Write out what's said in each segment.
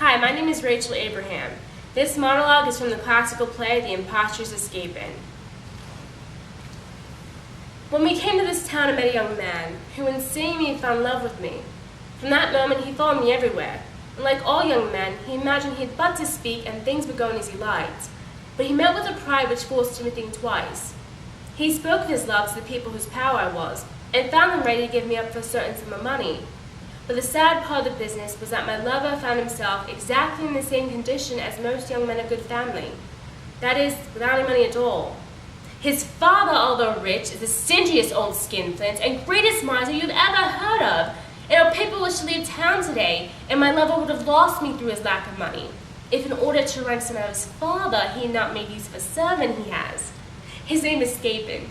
Hi, my name is Rachel Abraham. This monologue is from the classical play, The Impostures of Scapin. When we came to this town, I met a young man who, in seeing me, fell in love with me. From that moment, he followed me everywhere. And like all young men, he imagined he had but to speak and things would go on as he liked. But he met with a pride which forced him to think twice. He spoke of his love to the people whose power I was, and found them ready to give me up for a certain sum of money. But the sad part of the business was that my lover found himself exactly in the same condition as most young men of good family. That is, without any money at all. His father, although rich, is the stingiest old skinflint and greatest miser you've ever heard of. And our paper was to leave town today, and my lover would have lost me through his lack of money, if in order to ransom out his father, he had not made use of a servant he has. His name is Scapin.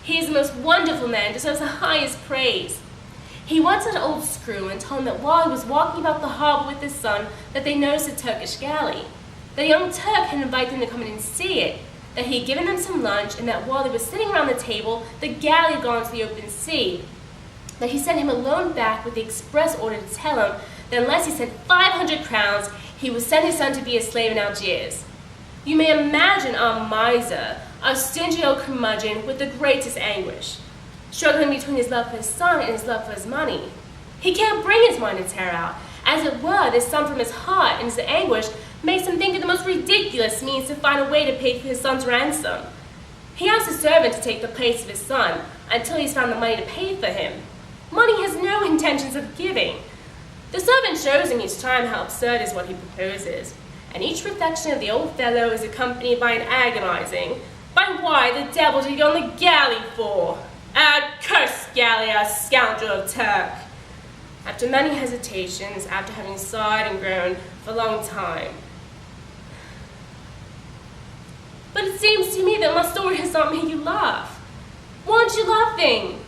He is the most wonderful man, deserves the highest praise. He once had an old screw and told him that while he was walking about the harbor with his son, that they noticed a Turkish galley. The young Turk had invited them to come in and see it, that he had given them some lunch, and that while they were sitting around the table, the galley had gone to the open sea. That he sent him alone back with the express order to tell him that unless he sent 500 crowns, he would send his son to be a slave in Algiers. You may imagine our miser, our stingy old curmudgeon, with the greatest anguish, struggling between his love for his son and his love for his money. He can't bring his mind and tear out. As it were, this sum from his heart and his anguish makes him think of the most ridiculous means to find a way to pay for his son's ransom. He asks a servant to take the place of his son until he's found the money to pay for him. Money has no intentions of giving. The servant shows him each time how absurd is what he proposes, and each reflection of the old fellow is accompanied by an agonizing, "By why the devil did he go on the galley for? Cursed galley, scoundrel of Turk!" After many hesitations, after having sighed and groaned for a long time. But it seems to me that my story has not made you laugh. Why aren't you laughing?